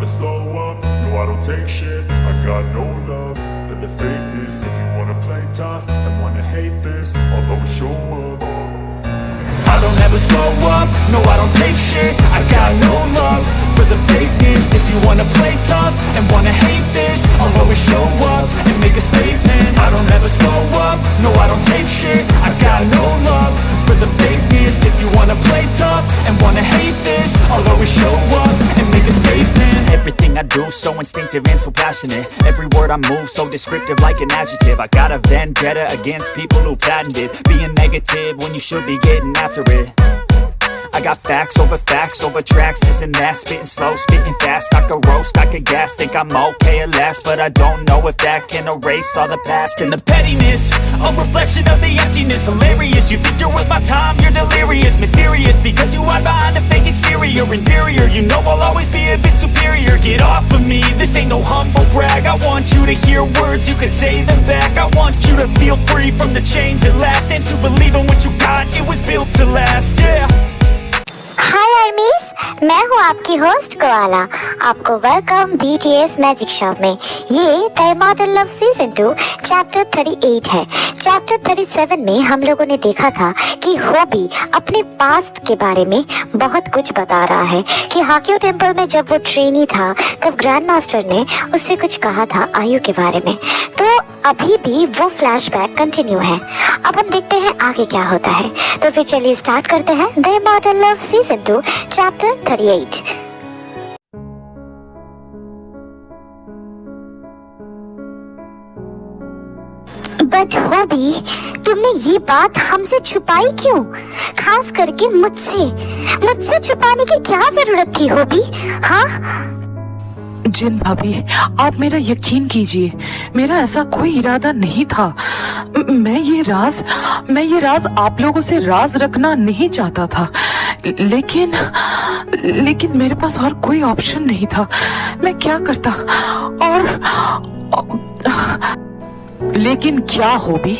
never slow up, no I don't take shit. I got no love for the fakeness. If you wanna play tough and wanna hate this, I'll always show up. I don't ever slow up, no I don't take shit. I got no love for the fakeness. If you wanna play tough and wanna hate this, I'll always show up and make a statement. I don't ever slow up, no I don't take shit. I got no love for the fakeness. If you wanna play tough and wanna hate this, I'll always show up and make a statement. Everything I do so instinctive and so passionate. Every word I move so descriptive like an adjective. I got a vendetta against people who patented being negative when you should be getting after it. I got facts over tracks, this and that. Spitting slow, spitting fast. I could roast, I could gas. Think I'm okay at last, but I don't know if that can erase all the past. And the pettiness, a reflection of the emptiness. Hilarious, you think you're worth my time, you're delirious. Mysterious, because you hide behind a fake exterior. Inferior, you know I'll always be a bit superior. Get off of me, this ain't no humble brag. I want you to hear words, you can say them back. I want you to feel free from the chains at last, and to believe in what you got, it was built to last, yeah. हाय आर्मीज, मैं हूँ आपकी host koala. आपको welcome BTS magic shop में। ये the immortal love season 2 chapter 38 है। Chapter 37 में हम लोगों ने देखा था कि होबी अपने पास्ट के बारे में बहुत कुछ बता रहा है कि हाक्यो टेम्पल में जब वो ट्रेनी था तब ग्रैंड मास्टर ने उससे कुछ कहा था आयु के बारे में। तो अभी भी वो फ्लैशबैक कंटिन्यू है। अब हम देखते हैं आगे क्या होता है। तो फिर चलिए स्टार्ट करते हैं the immortal love season 2 chapter 38। But hobby, तुमने ये बात हमसे छुपाई क्यों? खास करके मुझसे छुपाने की क्या जरूरत थी होबी? हाँ जिन भाभी, आप मेरा यकीन कीजिए, मेरा ऐसा कोई इरादा नहीं था। मैं ये राज आप लोगों से राज रखना नहीं चाहता था, लेकिन मेरे पास और कोई ऑप्शन नहीं था। मैं क्या करता? लेकिन क्या होबी,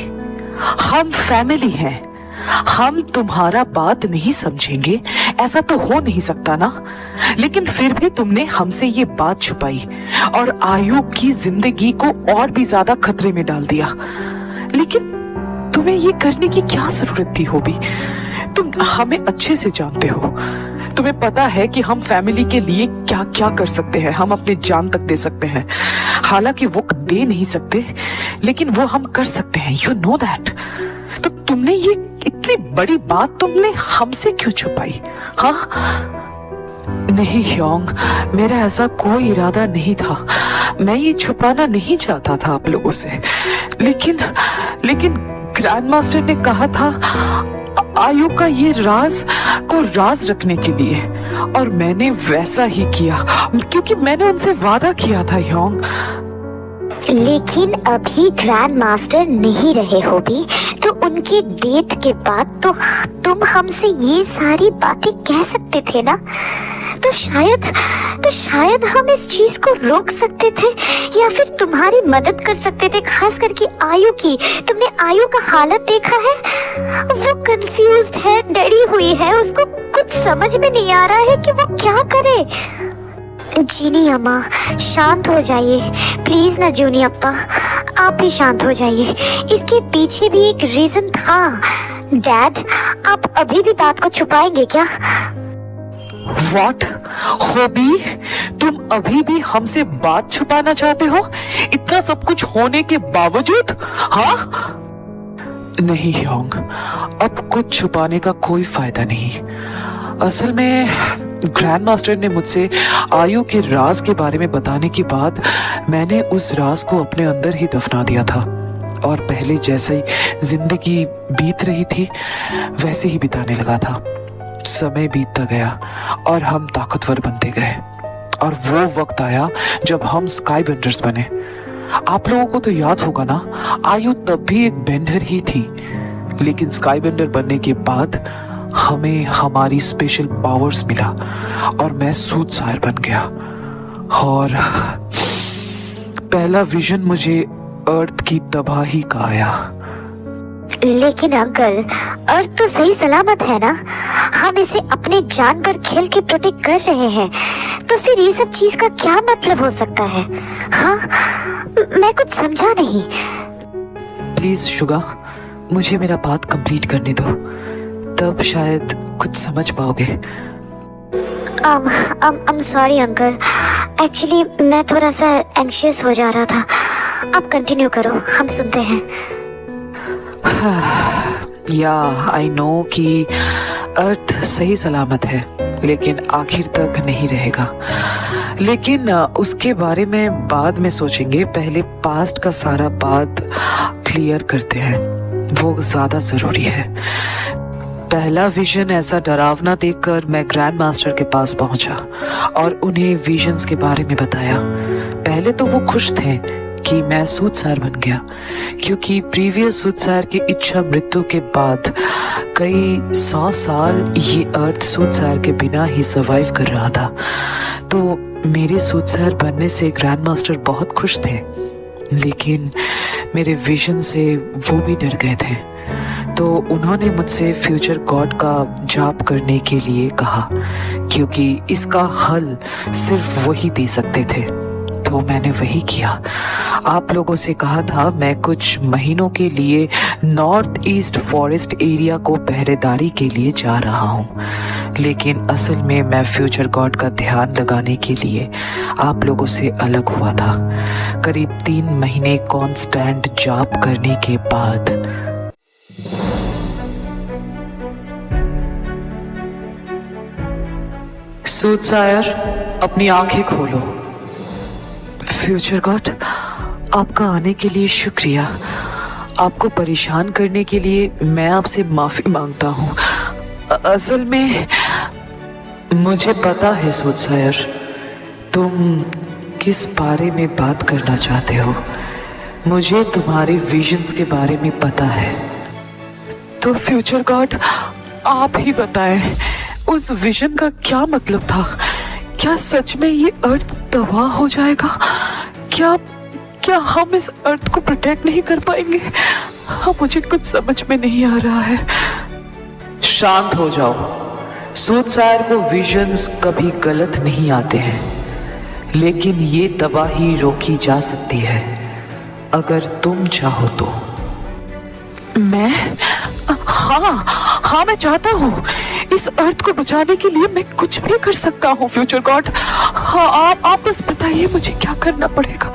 हम फैमिली हैं। हम तुम्हारा बात नहीं समझेंगे, ऐसा तो हो नहीं सकता ना। लेकिन फिर भी तुमने हमसे ये बात छुपाई और आयु की जिंदगी को और भी ज्यादा खतरे में डाल दिया। लेकिन तुम्हें ये करने की क्या जरूरत थी होबी? तुम हमें अच्छे से जानते हो। तुम्हें पता है कि हम फैमिली के लिए क्या क्या कर सकते हैं। हम अपनी जान तक दे सकते हैं। हालांकि वो दे नहीं सकते, लेकिन वो हम कर सकते हैं। You know that. तो तुमने ये इतनी बड़ी बात तुमने हमसे क्यों छुपाई? हाँ नहीं ह्योंग, मेरा ऐसा कोई इरादा नहीं था। मैं ये छुपाना नहीं चाहता था आप लोगों से। लेकिन ग्रैंड मास्टर ने कहा था आयु का ये राज को राज रखने के लिए, और मैंने वैसा ही किया क्योंकि मैंने उनसे वादा किया था ह्योंग। लेकिन अभी ग्रैंड मास्टर नहीं रहे होबी, तो उनके डेथ के बाद तो तुम हमसे ये सारी बातें कह सकते थे ना। तो शायद हम इस चीज को रोक सकते थे या फिर तुम्हारी मदद कर सकते थे, खास करके आयु की। तुमने आयु का हालत देखा है? वो कंफ्यूज्ड है, डरी हुई है, उसको कुछ समझ में नहीं आ रहा है कि वो क्या करे। जीनी अम्मा, शांत हो जाइए प्लीज ना। जूनी अप्पा, आप भी शांत हो जाइए। इसके पीछे भी एक रीजन था। डैड, आप अभी भी बात को छुपाएंगे क्या? What? होबी, तुम अभी भी हमसे बात छुपाना चाहते हो? इतना सब कुछ होने के बावजूद? हाँ नहीं ह्योंग, अब कुछ छुपाने का कोई फायदा नहीं। असल में ग्रैंड मास्टर ने मुझसे आयु के राज के बारे में बताने के बाद मैंने उस राज को अपने अंदर ही दफना दिया था, और पहले जैसे ही जिंदगी बीत रही थी वैसे ही बिताने लगा था। समय बीतता गया और हम ताकतवर बनते गए, और वो वक्त आया जब हम स्काई बेंडर्स बने। आप लोगों को तो याद होगा ना, आयु तब भी एक बेंडर ही थी, लेकिन स्काई बेंडर बनने के बाद हमें हमारी स्पेशल पावर्स मिला और मैं सूटसायर बन गया। और पहला विजन मुझे अर्थ की तबाही का आया। लेकिन अंकल, अर्थ तो सही सलामत है ना? हम इसे अपने जान पर खेल के प्रोटेक्ट कर रहे हैं। तो फिर ये सब चीज का क्या मतलब हो सकता है? हाँ, मैं कुछ समझा नहीं। प्लीज शुगा, मुझे मेरा बात कंप्लीट करने दो, तब शायद कुछ समझ पाओगे। सॉरी अंकल, एक्चुअली मैं थोड़ा सा एंशियस हो जा रहा था। आप कंटिन्यू करो, हम सुनते हैं। या आई नो कि अर्थ सही सलामत है, लेकिन आखिर तक नहीं रहेगा। लेकिन उसके बारे में बाद में सोचेंगे, पहले पास्ट का सारा बात क्लियर करते हैं, वो ज्यादा जरूरी है। पहला विजन ऐसा डरावना देखकर मैं ग्रैंड मास्टर के पास पहुंचा और उन्हें विजन्स के बारे में बताया। पहले तो वो खुश थे कि मैं सूतसार बन गया, क्योंकि प्रीवियस सूतसार की इच्छा मृत्यु के बाद कई 100 साल ये अर्थ सूतसार के बिना ही सर्वाइव कर रहा था। तो मेरे सूतसार बनने से ग्रैंड मास्टर बहुत खुश थे, लेकिन मेरे विजन से वो भी डर गए थे। तो उन्होंने मुझसे फ्यूचर गॉड का जाप करने के लिए कहा, क्योंकि इसका हल सिर्फ वही दे सकते थे। तो मैंने वही किया। आप लोगों से कहा था मैं कुछ महीनों के लिए नॉर्थ ईस्ट फॉरेस्ट एरिया को पहरेदारी के लिए जा रहा हूँ, लेकिन असल में मैं फ्यूचर गॉड का ध्यान लगाने के लिए आप लोगों से अलग हुआ था। करीब 3 महीने कॉन्स्टेंट जाप करने के बाद सूटसायर, अपनी आंखें खोलो। फ्यूचर गॉड, आपका आने के लिए शुक्रिया। आपको परेशान करने के लिए मैं आपसे माफी मांगता हूँ। असल में मुझे पता है सूटसायर, तुम किस बारे में बात करना चाहते हो। मुझे तुम्हारे विजन्स के बारे में पता है। तो फ्यूचर गॉड, आप ही बताएं, उस विजन का क्या मतलब था? क्या सच में ये अर्थ तबाह हो जाएगा? क्या हम इस अर्थ को प्रोटेक्ट नहीं कर पाएंगे? हाँ, मुझे कुछ समझ में नहीं आ रहा है। शांत हो जाओ। सूटसायर को विजन्स कभी गलत नहीं आते हैं, लेकिन ये तबाही रोकी जा सकती है अगर तुम चाहो तो। हाँ, मैं चाहता हूँ। इस अर्थ को बचाने के लिए मैं कुछ भी कर सकता हूँ फ्यूचर गॉड। हाँ, आप बस बताइए मुझे क्या करना पड़ेगा।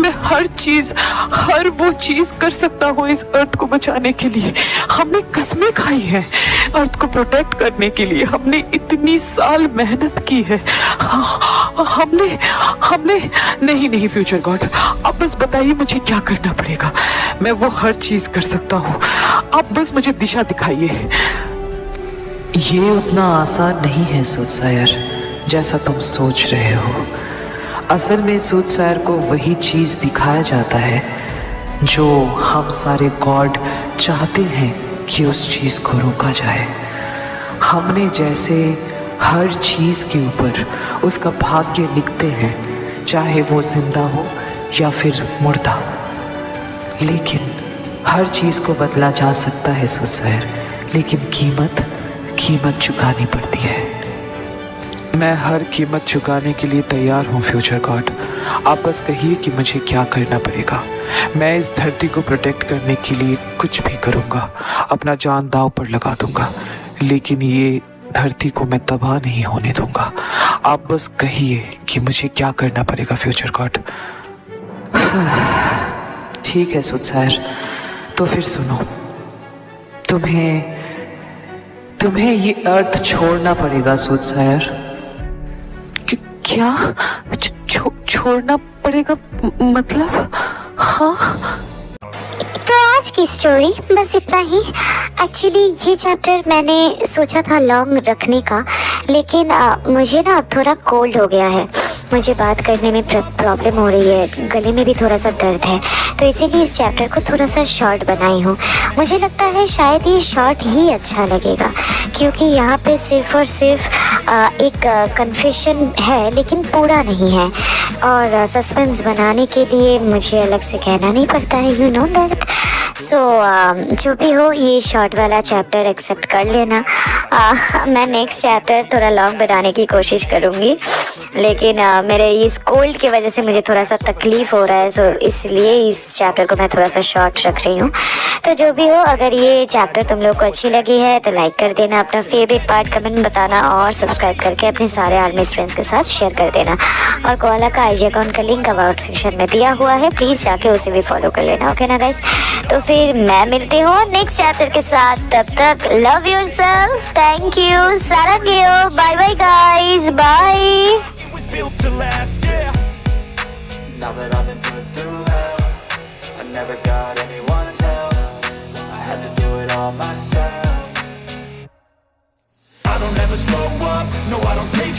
मैं हर वो चीज कर सकता हूँ इस अर्थ को बचाने के लिए। हमने कसमें खाई हैं अर्थ को प्रोटेक्ट करने के लिए। हमने इतनी साल मेहनत की है। हमने नहीं फ्यूचर गॉड, आप बस बताइए मुझे क्या करना पड़ेगा। मैं वो हर चीज कर सकता हूँ, आप बस मुझे दिशा दिखाइए। ये उतना आसान नहीं है सूटसायर जैसा तुम सोच रहे हो। असल में सूटसायर को वही चीज दिखाया जाता है जो हम सारे गॉड चाहते हैं कि उस चीज को रोका जाए। हमने जैसे हर चीज के ऊपर उसका भाग्य लिखते हैं, चाहे वो जिंदा हो या फिर मुर्दा, लेकिन हर चीज को बदला जा सकता है सूटसायर, लेकिन कीमत चुकानी पड़ती है। मैं हर कीमत चुकाने के लिए तैयार हूँ फ्यूचर गॉड। आप बस कहिए कि मुझे क्या करना पड़ेगा। मैं इस धरती को प्रोटेक्ट करने के लिए कुछ भी करूँगा, अपना जान दांव पर लगा दूंगा, लेकिन ये धरती को मैं तबाह नहीं होने दूंगा। आप बस कहिए कि मुझे क्या करना पड़ेगा फ्यूचर गॉड। ठीक है सूटसायर, तो फिर सुनो, तुम्हें ये अर्थ छोड़ना पड़ेगा सूटसायर। क्या छोड़ना पड़ेगा? मतलब? हाँ, तो आज की स्टोरी बस इतना ही। एक्चुअली ये चैप्टर मैंने सोचा था लॉन्ग रखने का, लेकिन मुझे ना थोड़ा कोल्ड हो गया है। मुझे बात करने में प्रॉब्लम हो रही है, गले में भी थोड़ा सा दर्द है, तो इसीलिए इस चैप्टर को थोड़ा सा शॉर्ट बनाई हूँ। मुझे लगता है शायद ये शॉर्ट ही अच्छा लगेगा, क्योंकि यहाँ पे सिर्फ और सिर्फ एक कन्फेशन है, लेकिन पूरा नहीं है। और सस्पेंस बनाने के लिए मुझे अलग से कहना नहीं पड़ता है, यू नो दैट। सो जो भी हो, ये शॉर्ट वाला चैप्टर एक्सेप्ट कर लेना। मैं नेक्स्ट चैप्टर थोड़ा लॉन्ग बनाने की कोशिश करूँगी, लेकिन मेरे इस कोल्ड की वजह से मुझे थोड़ा सा तकलीफ़ हो रहा है, सो इसलिए इस चैप्टर को मैं थोड़ा सा शॉर्ट रख रही हूँ। तो जो भी हो, अगर ये चैप्टर तुम लोग को अच्छी लगी है तो लाइक कर देना, अपना फेवरेट पार्ट कमेंट में बताना और सब्सक्राइब करके अपने सारे आर्मी फ्रेंड्स के साथ शेयर कर देना। और कोआला का IG अकाउंट का लिंक अबाउट सेक्शन में दिया हुआ है, प्लीज़ जाके उसे भी फॉलो कर लेना। ओके ना गाइस, तो फिर मैं मिलती हूँ नेक्स्ट चैप्टर के साथ। तब तक लव योरसेल्फ, थैंक यू, सारंगियो, bye bye guys, bye. was built to last, yeah. Now that I've been put through hell, I never got anyone's help. I had to do it all myself. I don't ever slow up, no I don't take